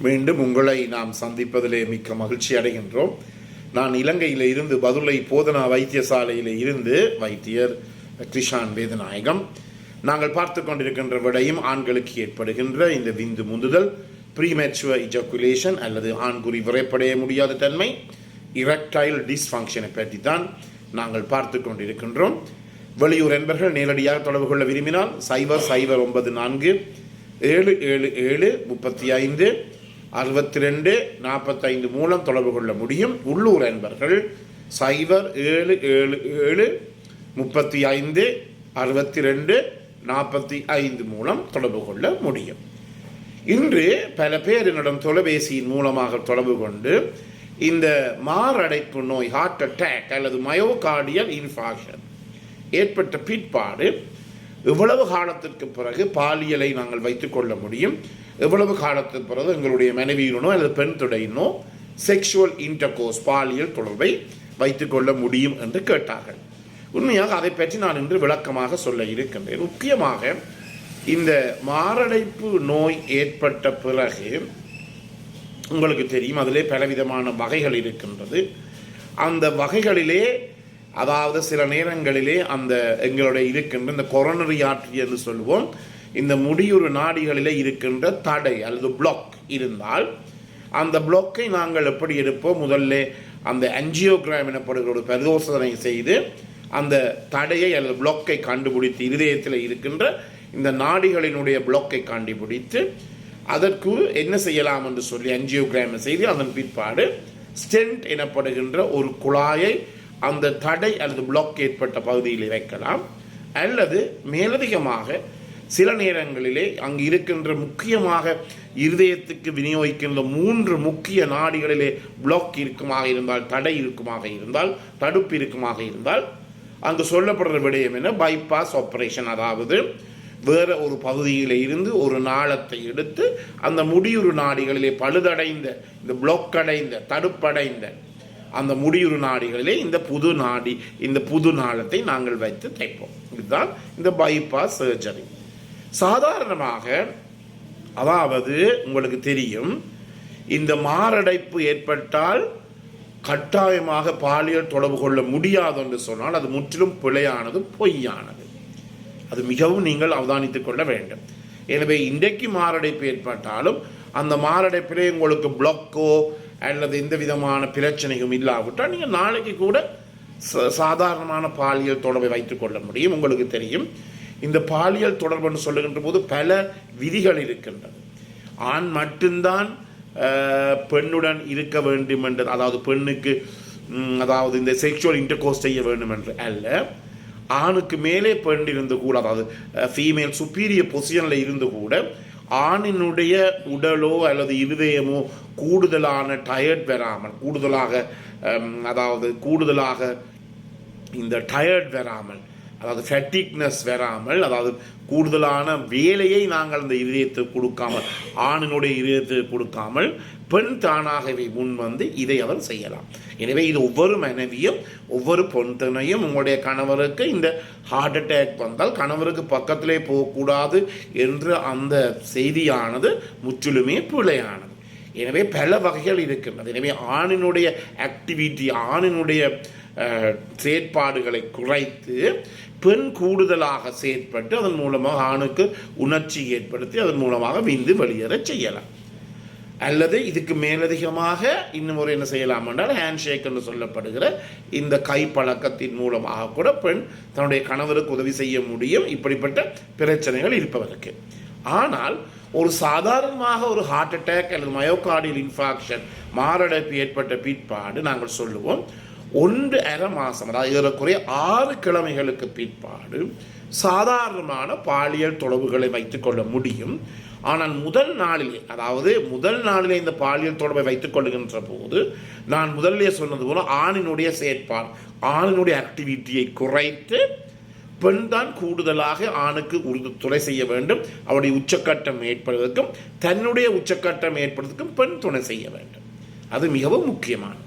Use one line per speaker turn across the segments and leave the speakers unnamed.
மீண்டும் உங்களை நாம் சந்திப்பதிலே மிக்க மகிழ்ச்சி அடைகின்றோம். நான் இலங்கையில் இருந்து பதுளை போதனா வைத்தியசாலையில் இருந்து வைத்தியர் கிருஷான் வேதநாயகம். நாங்கள் பார்த்து கொண்டிருக்கின்ற விடையும் ஆண்களுக்கு ஏற்படுகின்ற இந்த விந்து முந்துதல், ப்ரீமெச்சுவர் இஜாக்குலேஷன் அல்லது ஆண்குறி விரைப்படைய முடியாத தன்மை, இரெக்டைல் டிஸ்ஃபங்க்ஷனை பற்றி தான் நாங்கள் பார்த்து கொண்டிருக்கின்றோம். வெளியூர் என்பர்கள் நேரடியாக தொடர்பு கொள்ள விரும்பினால் 0094 777 35 62 45 மூலம் தொடர்பு கொள்ள முடியும். உள்ளூர் என்பர்கள் 0777 35 62 45 மூலம் தொடர்பு கொள்ள முடியும். இன்று பல பேர் என்னிடம் தொலைபேசியின் மூலமாக தொடர்பு கொண்டு இந்த மாரடைப்பு நோய், ஹார்ட் அட்டாக் அல்லது மயோகார்டியல் இன்ஃபாக்ஷன் ஏற்பட்ட பிற்பாடு எவ்வளவு காலத்திற்கு பிறகு பாலியலை நாங்கள் வைத்துக் கொள்ள முடியும், எவ்வளவு காலத்துக்கு பிறகு எங்களுடைய மனைவியினோ அல்லது பெண் துடையினோ செக்ஷுவல் இன்டர்கோர்ஸ் பாலியல் தொடர்பை வைத்துக் கொள்ள முடியும் என்று கேட்டார்கள். உண்மையாக அதை பற்றி நான் இன்று விளக்கமாக சொல்ல இருக்கின்றேன். முக்கியமாக இந்த மாரடைப்பு நோய் ஏற்பட்ட பிறகு உங்களுக்கு தெரியும், அதிலே பலவிதமான வகைகள் இருக்கின்றது. அந்த வகைகளிலே அதாவது சில நேரங்களிலே அந்த எங்களுடைய இருக்கின்ற இந்த கொரோனரி ஆர்டரி என்று சொல்லுவோம், இந்த முடியுறு நாடிகளிலே இருக்கின்ற தடை அல்லது பிளாக் இருந்தால் அந்த பிளாக்கை நாங்கள் எப்படி எடுப்போம், முதல்ல அந்த ஆஞ்சியோகிராம் எனப்படுகிற ஒரு பரிசோதனை செய்து அந்த தடையை அல்லது பிளாக்கை கண்டுபிடித்து இருதயத்தில் இருக்கின்ற இந்த நாடிகளினுடைய பிளாக்கை கண்டுபிடித்து அதற்கு என்ன செய்யலாம் என்று சொல்லி ஆஞ்சியோகிராம் செய்து அதன் பிற்பாடு ஸ்டென்ட் எனப்படுகின்ற ஒரு குழாயை அந்த தடை அல்லது பிளாக் ஏற்பட்ட பகுதியில் வைக்கலாம். அல்லது மேலதிகமாக சில நேரங்களிலே அங்கு இருக்கின்ற முக்கியமாக இருதயத்துக்கு விநியோகிக்கின்ற 3 முக்கிய நாடிகளிலே பிளாக் இருக்குமாக இருந்தால், தடை இருக்குமாக இருந்தால், தடுப்பு இருக்குமாக இருந்தால் அங்கு சொல்லப்படுற விடயம் என்ன, பைபாஸ் ஆப்ரேஷன். அதாவது வேறு ஒரு பகுதியில் இருந்து ஒரு நாளத்தை எடுத்து அந்த முடியுறு நாடிகளிலே பழுதடைந்த, இந்த பிளாக் அடைந்த, தடுப்படைந்த அந்த முடியுறு நாடிகளிலே இந்த புது நாளத்தை நாங்கள் வைத்து தைப்போம். இதுதான் இந்த பைபாஸ் சர்ஜரி. சாதாரணமாக அதாவது உங்களுக்கு தெரியும், இந்த மாரடைப்பு ஏற்பட்டால் கட்டாயமாக பாலியல் தொடர்பு கொள்ள முடியாது என்று சொன்னால் அது முற்றிலும் பிழையானது, பொய்யானது. அது மிகவும் நீங்கள் அவதானித்துக் கொள்ள வேண்டும். எனவே இன்றைக்கு மாரடைப்பு ஏற்பட்டாலும் அந்த மாரடைப்பிலே உங்களுக்கு பிளாக்கோ அல்லது எந்த விதமான பிரச்சனையும் இல்லாவிட்டால் நீங்கள் நாளைக்கு கூட சாதாரணமான பாலியல் தொடர்பை வைத்துக் கொள்ள முடியும். உங்களுக்கு தெரியும், இந்த பாலியல் தொடர்புன்னு சொல்லுகின்ற போது பல விதிகள் இருக்கின்றது. ஆண் மட்டும்தான் பெண்ணுடன் இருக்க வேண்டும் என்று, அதாவது பெண்ணுக்கு அதாவது இந்த செக்ஷுவல் இன்டர்கோர்ஸ் செய்ய வேண்டும் என்று அல்ல, ஆணுக்கு மேலே பெண் இருந்து கூட, அதாவது ஃபீமேல் சுப்பீரியர் பொசிஷனில் இருந்து கூட ஆணினுடைய உடலோ அல்லது இருதயமோ கூடுதலான டயர்ட் வராமல், கூடுதலாக இந்த டயர்ட் வராமல், அதாவது ஃபேட்டிக்னஸ் வராமல், அதாவது கூடுதலான வேலையை நாங்கள் அந்த இதயத்துக்கு கொடுக்காமல், ஆணினுடைய இதயத்துக்கு கொடுக்காமல் பெண் தானாகவே முன் வந்து இதை அவர் செய்யலாம். எனவே இது ஒவ்வொரு மனைவியும் ஒவ்வொரு பொண்ணையும் உங்களுடைய கணவருக்கு இந்த ஹார்ட் அட்டாக் வந்தால் கணவருக்கு பக்கத்திலே போகக்கூடாது என்று அந்த செய்தியானது முற்றிலுமே பிழையானது. எனவே பல வகைகள் இருக்கின்றது. எனவே ஆணினுடைய ஆக்டிவிட்டி, ஆணினுடைய செயற்பாடுகளை குறைத்து பெண் கூடுதலாக செயற்பட்டு அதன் மூலமாக ஆணுக்கு உணர்ச்சி ஏற்படுத்தி அதன் மூலமாக விந்து வெளியேற செய்யலாம். அல்லது இதுக்கு மேலதிகமாக இன்னும் ஒரு என்ன செய்யலாம் என்றால் ஹேண்ட்ஷேக் என்று சொல்லப்படுகிற இந்த கைப்பழக்கத்தின் மூலமாக கூட பெண் தன்னுடைய கணவருக்கு உதவி செய்ய முடியும், இப்படிப்பட்ட பிரச்சனைகள் இருப்பவருக்கு. ஆனால் ஒரு சாதாரணமாக ஒரு ஹார்ட் அட்டாக் அல்லது மயோகார்டியல் இன்ஃபாக்ஷன் மாரடைப்பு ஏற்பட்ட பிற்பாடு நாங்கள் சொல்லுவோம் 1.5 மாதம், அதாவது ஏறக்குறைய 6 கிழமைகளுக்கு பிற்பாடு சாதாரணமான பாலியல் தொடர்புகளை வைத்துக் கொள்ள முடியும். ஆனால் முதல் நாளிலே இந்த பாலியல் தொடர்பை வைத்துக் கொள்ளுகின்ற போது நான் முதல்ல சொன்னது போல ஆணினுடைய செயற்பாடு, ஆணினுடைய ஆக்டிவிட்டியை குறைத்து பெண் தான் கூடுதலாக ஆணுக்கு துணை செய்ய வேண்டும். அவருடைய உச்சக்கட்டம் ஏற்படுவதற்கும் தன்னுடைய உச்சக்கட்டம் ஏற்படுவதற்கும் பெண் துணை செய்ய வேண்டும். அது மிகவும் முக்கியமானது.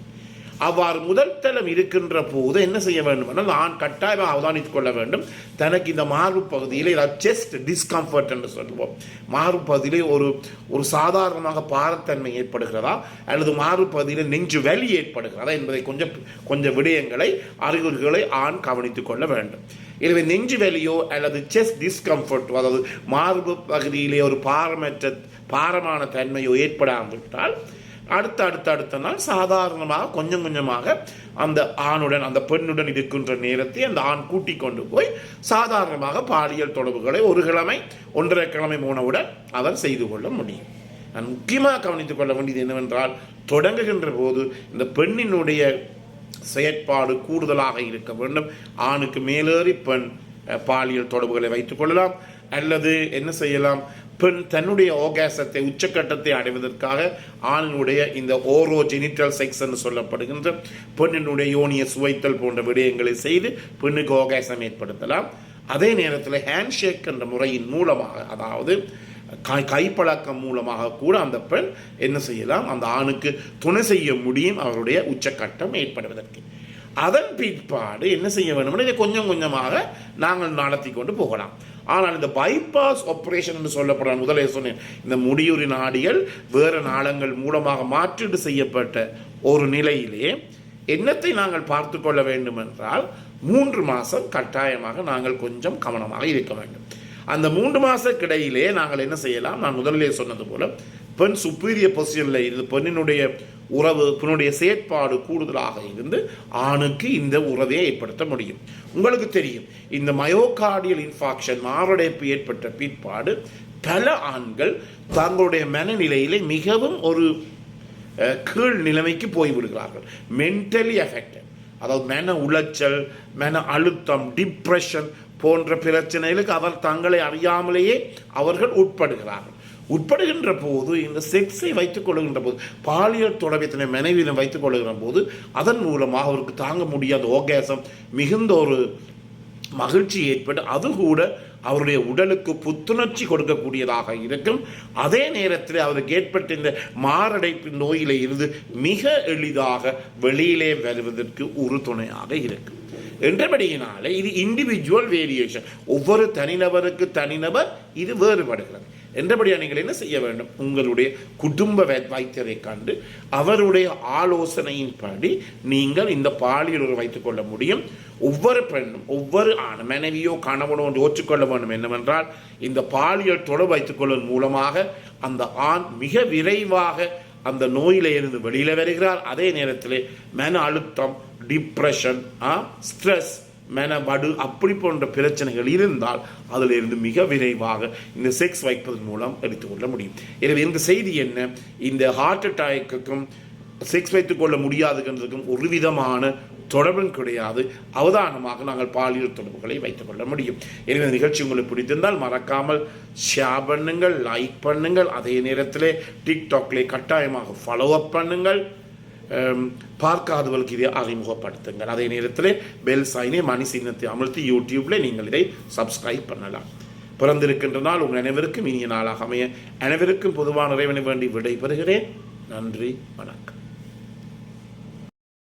அவ்வாறு முதல் தளம் இருக்கின்ற போது என்ன செய்ய வேண்டும் என்றால் ஆண் கட்டாயமாக அவதானித்துக் கொள்ள வேண்டும். தனக்கு இந்த மார்பு பகுதியிலே செஸ்ட் டிஸ்கம்ஃபர்ட் என்று சொல்லுவோம், மார்பு பகுதியிலே ஒரு சாதாரணமாக பாரத்தன்மை ஏற்படுகிறதா அல்லது மார்பு பகுதியில் நெஞ்சு வலி ஏற்படுகிறதா என்பதை கொஞ்சம் விடயங்களை அறிகுறிகளை ஆண் கவனித்துக் கொள்ள வேண்டும். எனவே நெஞ்சு வலியோ அல்லது செஸ்ட் டிஸ்கம்ஃபர்ட், அதாவது மார்பு பகுதியிலே ஒரு பாரமான தன்மையோ ஏற்படாவிட்டால் அடுத்த நாள் சாதாரணமாக கொஞ்சமாக அந்த ஆணுடன் அந்த பெண்ணுடன் இருக்கின்ற நேரத்தை அந்த ஆண் கூட்டிக் கொண்டு போய் சாதாரணமாக பாலியல் தொடர்புகளை ஒரு கிழமை 1.5 கிழமை போனவுடன் அவர் செய்து கொள்ள முடியும். நான் முக்கியமாக கவனித்துக் கொள்ள வேண்டியது என்னவென்றால், தொடங்குகின்ற போது இந்த பெண்ணினுடைய செயற்பாடு கூடுதலாக இருக்க வேண்டும். ஆணுக்கு மேலேறி பெண் பாலியல் தொடர்புகளை வைத்துக் கொள்ளலாம், அல்லது என்ன செய்யலாம், பெண் தன்னுடைய ஆர்காசத்தை உச்சக்கட்டத்தை அடைவதற்காக ஆணினுடைய இந்த ஓரோஜெனிட்டல் செக்ஸ் என்று சொல்லப்படுகின்ற பெண்ணினுடைய யோனிய சுவைத்தல் போன்ற விடயங்களை செய்து பெண்ணுக்கு ஆர்காசம் ஏற்படுத்தலாம். அதே நேரத்தில் ஹேண்ட்ஷேக் என்ற முறையின் மூலமாக, அதாவது கைப்பழக்கம் மூலமாக கூட அந்த பெண் என்ன செய்யலாம், அந்த ஆணுக்கு துணை செய்ய முடியும் அவருடைய உச்சக்கட்டம் ஏற்படுவதற்கு. அதன் பிற்பாடு என்ன செய்ய வேண்டும், இதை கொஞ்சமாக நாங்கள் நடத்தி கொண்டு போகலாம். ஆனால் இந்த பைபாஸ் ஆப்ரேஷன் என்று சொல்லப்படுற, முதலே சொன்னேன், இந்த முடியுறி நாடிகள் வேறு நாளங்கள் மூலமாக மாற்றீடு செய்யப்பட்ட ஒரு நிலையிலே என்னத்தை நாங்கள் பார்த்து கொள்ள வேண்டும் என்றால் 3 மாதம் கட்டாயமாக நாங்கள் கொஞ்சம் கவனமாக இருக்க வேண்டும். அந்த 3 மாதக்கிடையிலே நாங்கள் என்ன செய்யலாம், நான் முதலிலே சொன்னது போல பெண் சுப்பீரியர் பொசிஷனில் இருந்து பெண்ணினுடைய பெண்ணுடைய செயற்பாடு கூடுதலாக இருந்து ஆணுக்கு இந்த உறவை ஏற்படுத்த முடியும். உங்களுக்கு தெரியும், இந்த மயோகார்டியல் இன்ஃபாக்ஷன் மாரடைப்பு ஏற்பட்ட பிற்பாடு பல ஆண்கள் தங்களுடைய மனநிலையிலே மிகவும் ஒரு கீழ் நிலைமைக்கு போய்விடுகிறார்கள். மென்டலி அஃபெக்டட், அதாவது மன உளைச்சல், மன அழுத்தம், டிப்ரெஷன் போன்ற பிரச்சனைகளுக்கு அவர் தங்களை அறியாமலேயே அவர்கள் உட்படுகின்ற போது, இந்த செக்ஸை வைத்துக் கொள்கின்ற போது, பாலியல் தொடர்பை மனைவியிடம் வைத்துக் கொள்கின்ற போது அதன் மூலமாக அவருக்கு தாங்க முடியாத ஆர்காசம், மிகுந்த ஒரு மகிழ்ச்சி ஏற்பட்டு அது கூட அவருடைய உடலுக்கு புத்துணர்ச்சி கொடுக்கக்கூடியதாக இருக்கும். அதே நேரத்தில் அவருக்கு ஏற்பட்ட இந்த மாரடைப்பு நோயில இருந்து மிக எளிதாக வெளியிலே வருவதற்கு ஒரு துணையாக இருக்கும். என்றபடியினாலே இது இண்டிவிஜுவல் வேரியேஷன், ஒவ்வொரு தனிநபர் இது வேறுபடுகிறது. என்றபடியாக நீங்கள் என்ன செய்ய வேண்டும், உங்களுடைய குடும்ப வைத்தியரை கண்டு அவருடைய ஆலோசனையின்படி நீங்கள் இந்த பாலியல் உறவை வைத்துக் கொள்ள முடியும். ஒவ்வொரு பெண்ணும் ஒவ்வொரு மனைவியோ கணவனோ யோசித்துக்கொள்ள வேண்டும் என்னவென்றால், இந்த பாலியல் தொடர்பு வைத்துக் கொள்வதன் மூலமாக அந்த ஆண் மிக விரைவாக அந்த நோயில இருந்து வெளியில வருகிறார். அதே நேரத்தில் மன அழுத்தம், டிப்ரெஷன், ஸ்ட்ரெஸ், மனவடு அப்படி போன்ற பிரச்சனைகள் இருந்தால் அதிலிருந்து மிக விரைவாக இந்த செக்ஸ் வைப்பதன் மூலம் எடுத்துக்கொள்ள முடியும். எனவே இந்த செய்தி என்ன, இந்த ஹார்ட் அட்டாக்குக்கும் செக்ஸ் வைத்துக் கொள்ள முடியாதுன்றதுக்கும் ஒரு விதமான தொடர்பும் கிடையாது. அவதானமாக நாங்கள் பாலியல் தொடர்புகளை வைத்துக் கொள்ள முடியும். எனவே நிகழ்ச்சி உங்களுக்கு பிடித்திருந்தால் மறக்காமல் ஷேர் பண்ணுங்கள், லைக் பண்ணுங்கள். அதே நேரத்தில் டிக்டாக்லே கட்டாயமாக ஃபாலோ அப் பண்ணுங்கள். பார்க்காதவர்களுக்கு இதை அறிமுகப்படுத்துங்கள். அதே நேரத்தில் பெல் சைனை மணி சின்னத்தை அமர்த்தி யூடியூப்ல நீங்கள் இதை சப்ஸ்கிரைப் பண்ணலாம். பிறந்திருக்கின்ற நாள் உங்கள் அனைவருக்கும் இனிய நாளாக அமைய அனைவருக்கும் பொதுவான இறைவனை வேண்டி விடைபெறுகிறேன். நன்றி, வணக்கம்.